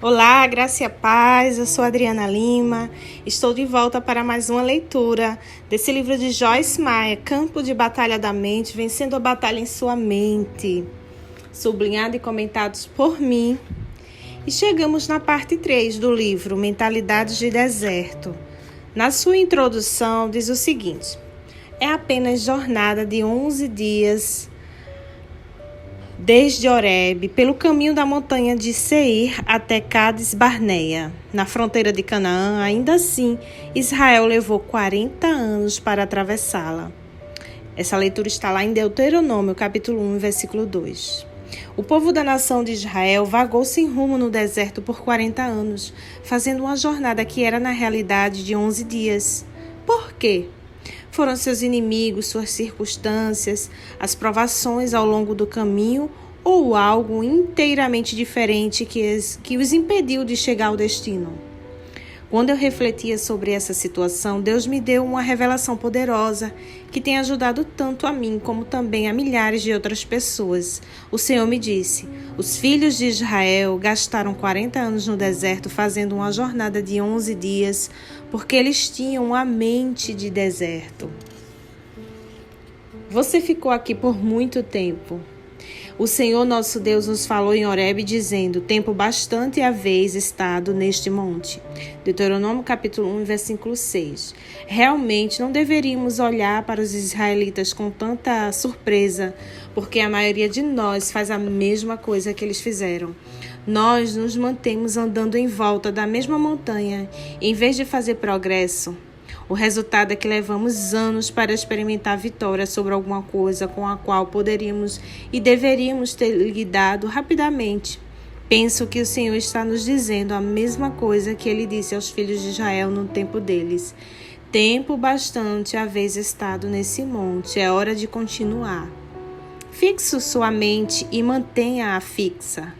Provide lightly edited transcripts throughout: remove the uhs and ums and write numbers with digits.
Olá, graça e a paz, eu sou Adriana Lima, estou de volta para mais uma leitura desse livro de Joyce Meyer, Campo de Batalha da Mente, Vencendo a Batalha em Sua Mente, sublinhado e comentados por mim. E chegamos na parte 3 do livro, Mentalidades de Deserto. Na sua introdução diz o seguinte: é apenas jornada de 11 dias desde Horebe, pelo caminho da montanha de Seir até Cades Barneia, na fronteira de Canaã. Ainda assim, Israel levou 40 anos para atravessá-la. Essa leitura está lá em Deuteronômio, capítulo 1, versículo 2. O povo da nação de Israel vagou sem rumo no deserto por 40 anos, fazendo uma jornada que era na realidade de 11 dias. Por quê? Foram seus inimigos, suas circunstâncias, as provações ao longo do caminho ou algo inteiramente diferente que os impediu de chegar ao destino? Quando eu refletia sobre essa situação, Deus me deu uma revelação poderosa que tem ajudado tanto a mim como também a milhares de outras pessoas. O Senhor me disse: os filhos de Israel gastaram 40 anos no deserto fazendo uma jornada de 11 dias porque eles tinham a mente de deserto. Você ficou aqui por muito tempo. O Senhor nosso Deus nos falou em Horebe dizendo: tempo bastante haveis estado neste monte. Deuteronômio capítulo 1, versículo 6. Realmente não deveríamos olhar para os israelitas com tanta surpresa, porque a maioria de nós faz a mesma coisa que eles fizeram. Nós nos mantemos andando em volta da mesma montanha, em vez de fazer progresso. O resultado é que levamos anos para experimentar vitória sobre alguma coisa com a qual poderíamos e deveríamos ter lidado rapidamente. Penso que o Senhor está nos dizendo a mesma coisa que ele disse aos filhos de Israel no tempo deles. Tempo bastante haveis estado nesse monte, é hora de continuar. Fixe sua mente e mantenha-a fixa.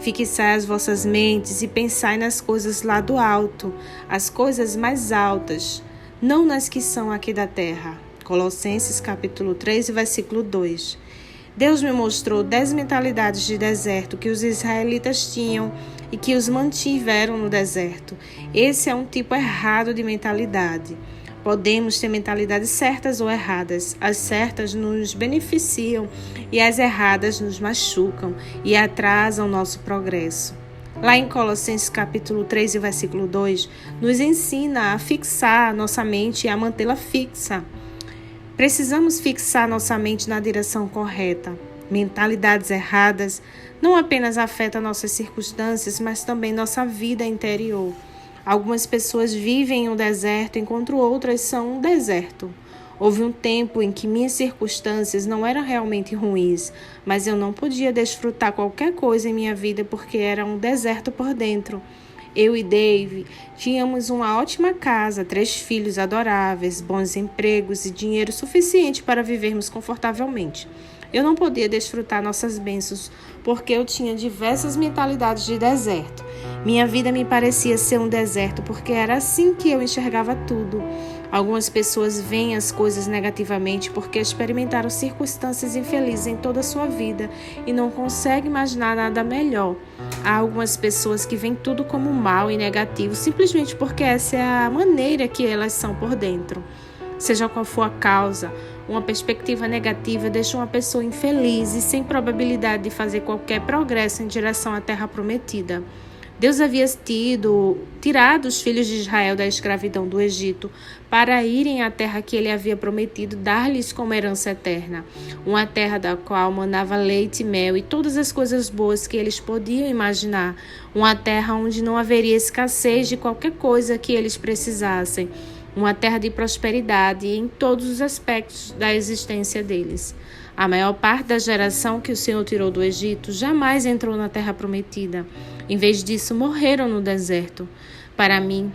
Fixai as vossas mentes e pensai nas coisas lá do alto, as coisas mais altas, não nas que são aqui da terra. Colossenses capítulo 3, versículo 2. Deus me mostrou 10 mentalidades de deserto que os israelitas tinham e que os mantiveram no deserto. Esse é um tipo errado de mentalidade. Podemos ter mentalidades certas ou erradas. As certas nos beneficiam e as erradas nos machucam e atrasam nosso progresso. Lá em Colossenses capítulo 3, versículo 2, nos ensina a fixar nossa mente e a mantê-la fixa. Precisamos fixar nossa mente na direção correta. Mentalidades erradas não apenas afetam nossas circunstâncias, mas também nossa vida interior. Algumas pessoas vivem em um deserto, enquanto outras são um deserto. Houve um tempo em que minhas circunstâncias não eram realmente ruins, mas eu não podia desfrutar qualquer coisa em minha vida porque era um deserto por dentro. Eu e Dave tínhamos uma ótima casa, 3 filhos adoráveis, bons empregos e dinheiro suficiente para vivermos confortavelmente. Eu não podia desfrutar nossas bênçãos porque eu tinha diversas mentalidades de deserto. Minha vida me parecia ser um deserto porque era assim que eu enxergava tudo. Algumas pessoas veem as coisas negativamente porque experimentaram circunstâncias infelizes em toda a sua vida e não conseguem imaginar nada melhor. Há algumas pessoas que veem tudo como mal e negativo simplesmente porque essa é a maneira que elas são por dentro. Seja qual for a causa, uma perspectiva negativa deixa uma pessoa infeliz e sem probabilidade de fazer qualquer progresso em direção à terra prometida. Deus havia tirado os filhos de Israel da escravidão do Egito para irem à terra que ele havia prometido dar-lhes como herança eterna, uma terra da qual manava leite e mel e todas as coisas boas que eles podiam imaginar, uma terra onde não haveria escassez de qualquer coisa que eles precisassem, uma terra de prosperidade em todos os aspectos da existência deles. A maior parte da geração que o Senhor tirou do Egito jamais entrou na terra prometida. Em vez disso, morreram no deserto. Para mim,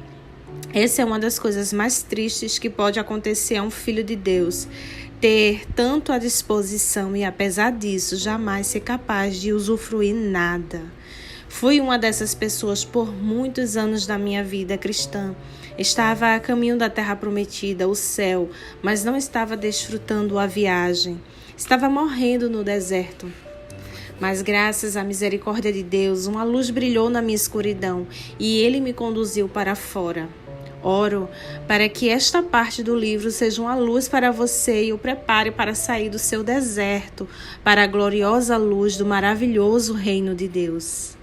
essa é uma das coisas mais tristes que pode acontecer a um filho de Deus. Ter tanto à disposição e, apesar disso, jamais ser capaz de usufruir nada. Fui uma dessas pessoas por muitos anos da minha vida cristã. Estava a caminho da terra prometida, o céu, mas não estava desfrutando a viagem. Estava morrendo no deserto. Mas graças à misericórdia de Deus, uma luz brilhou na minha escuridão e Ele me conduziu para fora. Oro para que esta parte do livro seja uma luz para você e o prepare para sair do seu deserto, para a gloriosa luz do maravilhoso reino de Deus.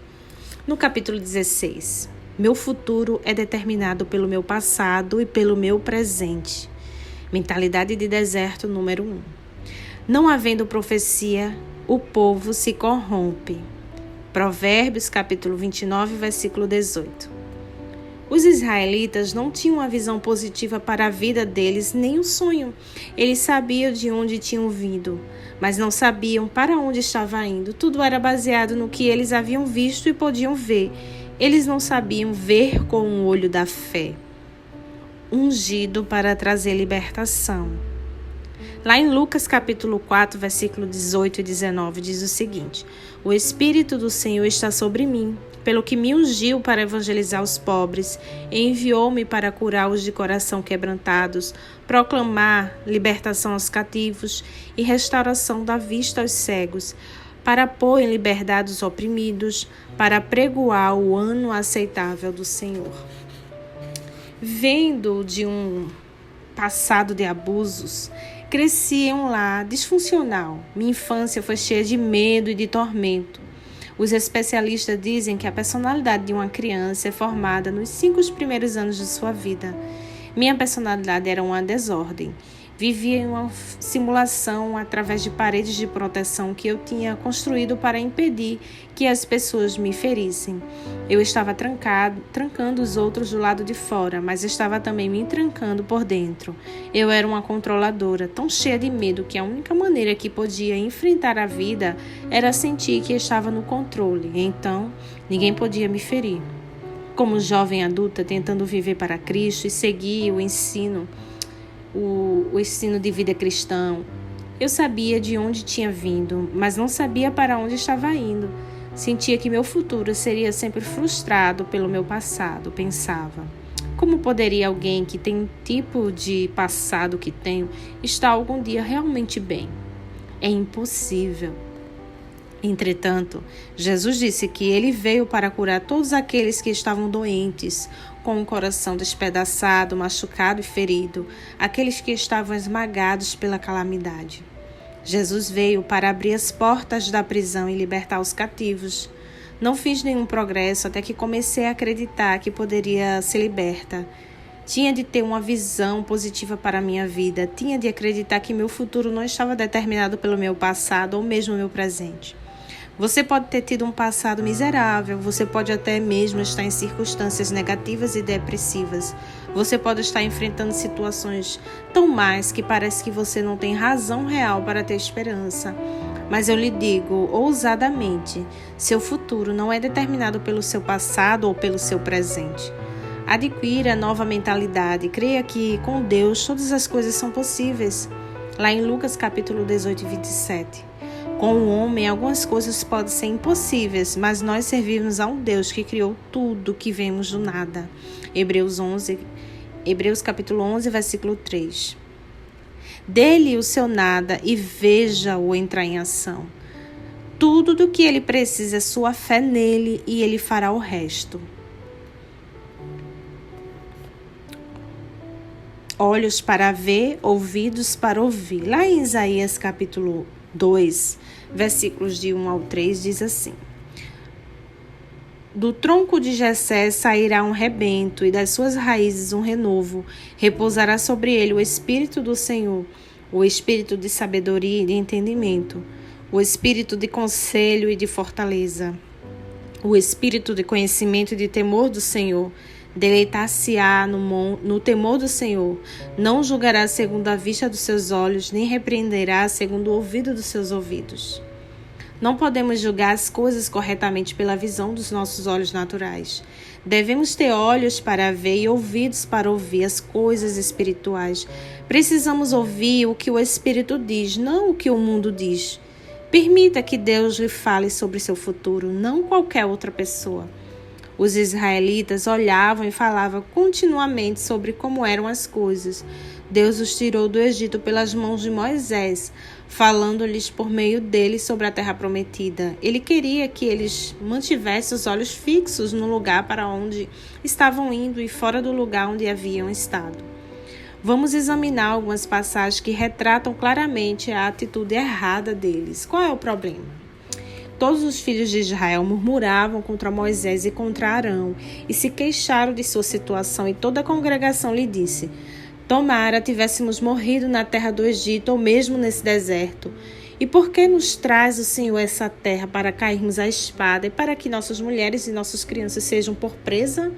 No capítulo 16, meu futuro é determinado pelo meu passado e pelo meu presente. Mentalidade de deserto número 1. Não havendo profecia, o povo se corrompe. Provérbios capítulo 29, versículo 18. Os israelitas não tinham uma visão positiva para a vida deles, nem um sonho. Eles sabiam de onde tinham vindo, mas não sabiam para onde estava indo. Tudo era baseado no que eles haviam visto e podiam ver. Eles não sabiam ver com o olho da fé. Ungido para trazer libertação. Lá em Lucas capítulo 4, versículo 18 e 19, diz o seguinte: O Espírito do Senhor está sobre mim, pelo que me ungiu para evangelizar os pobres, e enviou-me para curar os de coração quebrantados, proclamar libertação aos cativos e restauração da vista aos cegos, para pôr em liberdade os oprimidos, para pregoar o ano aceitável do Senhor. Vendo de um passado de abusos, cresci em um lar disfuncional. Minha infância foi cheia de medo e de tormento. Os especialistas dizem que a personalidade de uma criança é formada nos 5 primeiros anos de sua vida. Minha personalidade era uma desordem. Vivia em uma simulação através de paredes de proteção que eu tinha construído para impedir que as pessoas me ferissem. Eu estava trancando os outros do lado de fora, mas estava também me trancando por dentro. Eu era uma controladora, tão cheia de medo que a única maneira que podia enfrentar a vida era sentir que estava no controle. Então, ninguém podia me ferir. Como jovem adulta tentando viver para Cristo e seguir o ensino de vida cristão, eu sabia de onde tinha vindo, mas não sabia para onde estava indo. Sentia que meu futuro seria sempre frustrado pelo meu passado, pensava. Como poderia alguém que tem um tipo de passado que tenho estar algum dia realmente bem? É impossível. Entretanto, Jesus disse que ele veio para curar todos aqueles que estavam doentes, com o coração despedaçado, machucado e ferido, aqueles que estavam esmagados pela calamidade. Jesus veio para abrir as portas da prisão e libertar os cativos. Não fiz nenhum progresso até que comecei a acreditar que poderia ser liberta. Tinha de ter uma visão positiva para a minha vida. Tinha de acreditar que meu futuro não estava determinado pelo meu passado ou mesmo meu presente. Você pode ter tido um passado miserável, você pode até mesmo estar em circunstâncias negativas e depressivas. Você pode estar enfrentando situações tão más que parece que você não tem razão real para ter esperança. Mas eu lhe digo ousadamente, seu futuro não é determinado pelo seu passado ou pelo seu presente. Adquira nova mentalidade, creia que com Deus todas as coisas são possíveis. Lá em Lucas capítulo 18 e 27. Com o homem, algumas coisas podem ser impossíveis, mas nós servimos a um Deus que criou tudo que vemos do nada. Hebreus capítulo 11, versículo 3. Dê-lhe o seu nada e veja-o entrar em ação. Tudo do que ele precisa é sua fé nele e ele fará o resto. Olhos para ver, ouvidos para ouvir. Lá em Isaías capítulo 2, versículos de 1 ao 3, diz assim: Do tronco de Jessé sairá um rebento, e das suas raízes um renovo. Repousará sobre ele o Espírito do Senhor, o Espírito de sabedoria e de entendimento, o Espírito de conselho e de fortaleza, o Espírito de conhecimento e de temor do Senhor. Deleitar-se-á no temor do Senhor. Não julgará segundo a vista dos seus olhos, nem repreenderá segundo o ouvido dos seus ouvidos. Não podemos julgar as coisas corretamente pela visão dos nossos olhos naturais. Devemos ter olhos para ver e ouvidos para ouvir as coisas espirituais. Precisamos ouvir o que o Espírito diz, não o que o mundo diz. Permita que Deus lhe fale sobre seu futuro, não qualquer outra pessoa. Os israelitas olhavam e falavam continuamente sobre como eram as coisas. Deus os tirou do Egito pelas mãos de Moisés. falando-lhes por meio dele sobre a terra prometida. Ele queria que eles mantivessem os olhos fixos no lugar para onde estavam indo e fora do lugar onde haviam estado. Vamos examinar algumas passagens que retratam claramente a atitude errada deles. Qual é o problema? Todos os filhos de Israel murmuravam contra Moisés e contra Arão e se queixaram de sua situação, e toda a congregação lhe disse: tomara tivéssemos morrido na terra do Egito ou mesmo nesse deserto. E por que nos traz o Senhor essa terra para cairmos à espada e para que nossas mulheres e nossas crianças sejam por presa?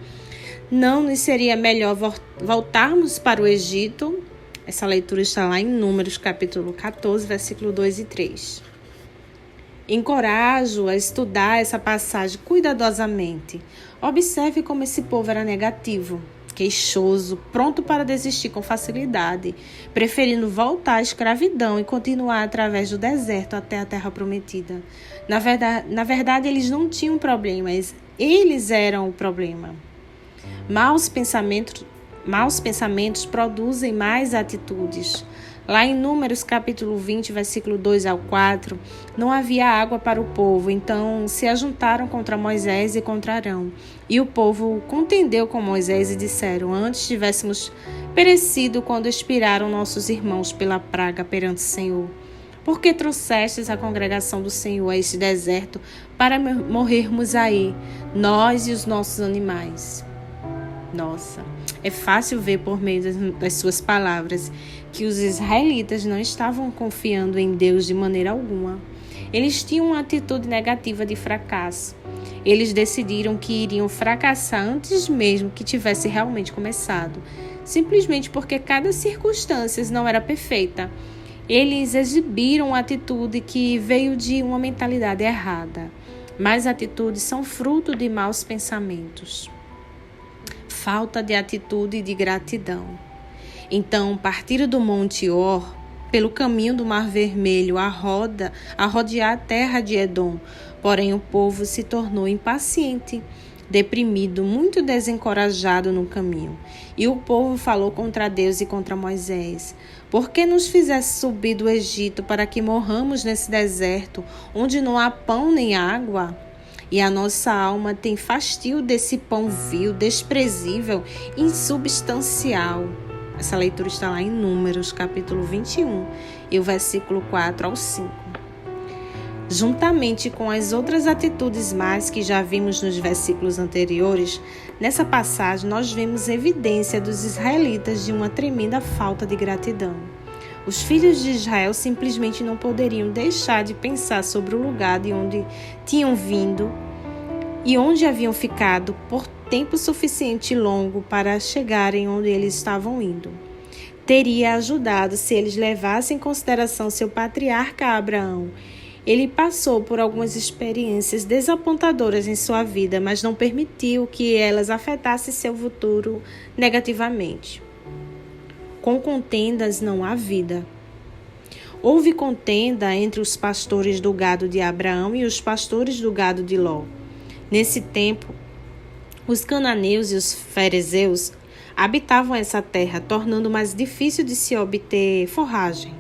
Não nos seria melhor voltarmos para o Egito? Essa leitura está lá em Números, capítulo 14, versículo 2 e 3. Encorajo a estudar essa passagem cuidadosamente. Observe como esse povo era negativo, queixoso, pronto para desistir com facilidade, preferindo voltar à escravidão e continuar através do deserto até a terra prometida. Na verdade, eles não tinham problemas, eles eram o problema. Maus pensamentos produzem mais atitudes. Lá em Números capítulo 20, versículo 2 ao 4, não havia água para o povo, então se ajuntaram contra Moisés e contra Arão. E o povo contendeu com Moisés e disseram: antes tivéssemos perecido quando expiraram nossos irmãos pela praga perante o Senhor. Por que trouxestes a congregação do Senhor a este deserto para morrermos aí, nós e os nossos animais? Nossa, é fácil ver por meio das suas palavras que os israelitas não estavam confiando em Deus de maneira alguma. Eles tinham uma atitude negativa de fracasso. Eles decidiram que iriam fracassar antes mesmo que tivesse realmente começado, simplesmente porque cada circunstância não era perfeita. Eles exibiram uma atitude que veio de uma mentalidade errada. Mas atitudes são fruto de maus pensamentos. Falta de atitude e de gratidão. Então partiram do Monte Or, pelo caminho do Mar Vermelho, a rodear a terra de Edom. Porém o povo se tornou impaciente, deprimido, muito desencorajado no caminho. E o povo falou contra Deus e contra Moisés: por que nos fizesse subir do Egito para que morramos nesse deserto, onde não há pão nem água? E a nossa alma tem fastio desse pão vil, desprezível, insubstancial. Essa leitura está lá em Números, capítulo 21, e o versículo 4 ao 5. Juntamente com as outras atitudes más que já vimos nos versículos anteriores, nessa passagem nós vemos evidência dos israelitas de uma tremenda falta de gratidão. Os filhos de Israel simplesmente não poderiam deixar de pensar sobre o lugar de onde tinham vindo e onde haviam ficado por tempo suficiente longo para chegarem onde eles estavam indo. Teria ajudado se eles levassem em consideração seu patriarca Abraão. Ele passou por algumas experiências desapontadoras em sua vida, mas não permitiu que elas afetassem seu futuro negativamente. Com contendas não há vida. Houve contenda entre os pastores do gado de Abraão e os pastores do gado de Ló. Nesse tempo, os cananeus e os ferezeus habitavam essa terra, tornando mais difícil de se obter forragem.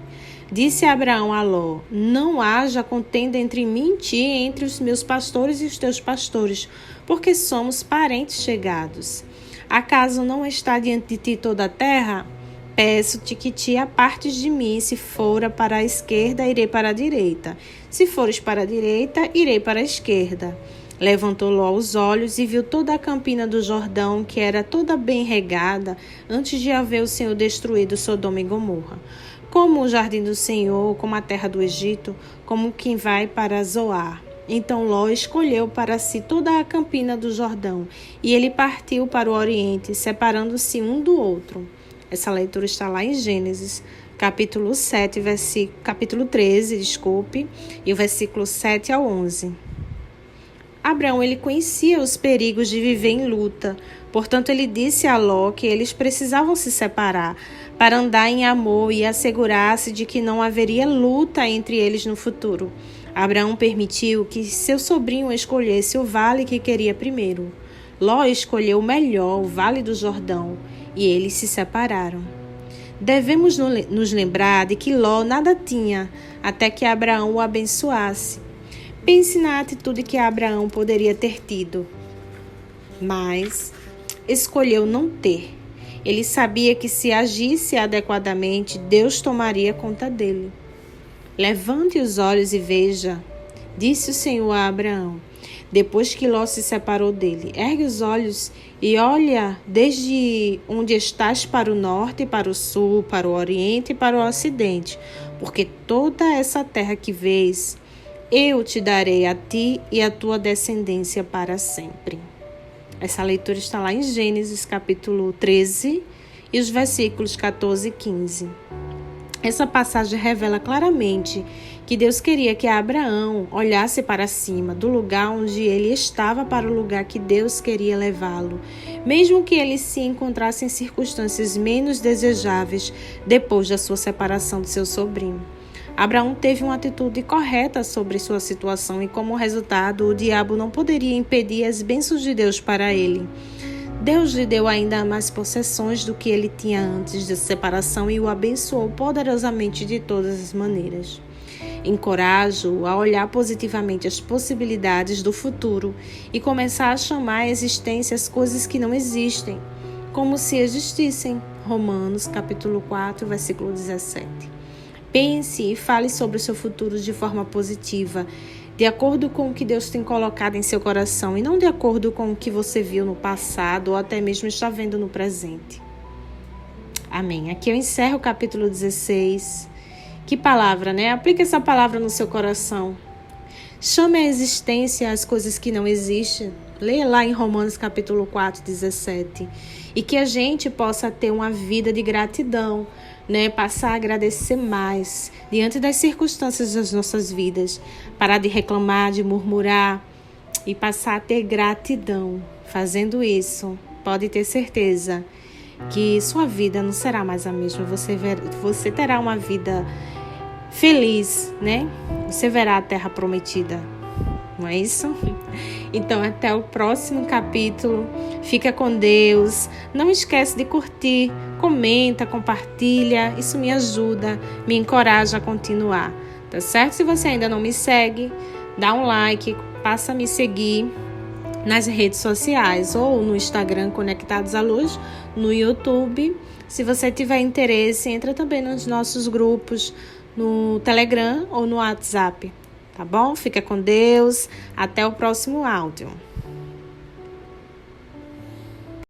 Disse Abraão a Ló: não haja contenda entre mim e ti, entre os meus pastores e os teus pastores, porque somos parentes chegados. Acaso não está diante de ti toda a terra? Peço-te que te apartes de mim. Se fora para a esquerda, irei para a direita. Se fores para a direita, irei para a esquerda. Levantou Ló os olhos e viu toda a campina do Jordão, que era toda bem regada, antes de haver o Senhor destruído Sodoma e Gomorra. Como o jardim do Senhor, como a terra do Egito, como quem vai para Zoar. Então Ló escolheu para si toda a campina do Jordão, e ele partiu para o oriente, separando-se um do outro. Essa leitura está lá em Gênesis, capítulo 13, e o versículo 7 ao 11. Abraão, ele conhecia os perigos de viver em luta, portanto ele disse a Ló que eles precisavam se separar para andar em amor e assegurar-se de que não haveria luta entre eles no futuro. Abraão permitiu que seu sobrinho escolhesse o vale que queria primeiro. Ló escolheu o melhor, o Vale do Jordão, e eles se separaram. Devemos nos lembrar de que Ló nada tinha até que Abraão o abençoasse. Pense na atitude que Abraão poderia ter tido, mas escolheu não ter. Ele sabia que se agisse adequadamente, Deus tomaria conta dele. Levante os olhos e veja, disse o Senhor a Abraão, depois que Ló se separou dele. Ergue os olhos e olha desde onde estás para o norte, para o sul, para o oriente e para o ocidente, porque toda essa terra que vês, eu te darei a ti e a tua descendência para sempre. Essa leitura está lá em Gênesis capítulo 13 e os versículos 14 e 15. Essa passagem revela claramente que Deus queria que Abraão olhasse para cima, do lugar onde ele estava para o lugar que Deus queria levá-lo, mesmo que ele se encontrasse em circunstâncias menos desejáveis depois da sua separação de seu sobrinho. Abraão teve uma atitude correta sobre sua situação e, como resultado, o diabo não poderia impedir as bênçãos de Deus para ele. Deus lhe deu ainda mais possessões do que ele tinha antes da separação e o abençoou poderosamente de todas as maneiras. Encorajo-o a olhar positivamente as possibilidades do futuro e começar a chamar à existência as coisas que não existem, como se existissem. Romanos, capítulo 4, versículo 17. Pense e fale sobre o seu futuro de forma positiva, de acordo com o que Deus tem colocado em seu coração e não de acordo com o que você viu no passado ou até mesmo está vendo no presente. Amém. Aqui eu encerro o capítulo 16. Que palavra, né? Aplique essa palavra no seu coração. Chame à existência as coisas que não existem. Leia lá em Romanos capítulo 4, 17. E que a gente possa ter uma vida de gratidão, né? Passar a agradecer mais diante das circunstâncias das nossas vidas. Parar de reclamar, de murmurar e passar a ter gratidão. Fazendo isso, pode ter certeza que sua vida não será mais a mesma. Você terá uma vida feliz, né? Você verá a terra prometida. Não é isso? Então, até o próximo capítulo. Fica com Deus. Não esquece de curtir, comenta, compartilha. Isso me ajuda, me encoraja a continuar. Tá certo? Se você ainda não me segue, dá um like, passa a me seguir nas redes sociais ou no Instagram Conectados à Luz, no YouTube. Se você tiver interesse, entra também nos nossos grupos no Telegram ou no WhatsApp. Tá bom? Fica com Deus. Até o próximo áudio.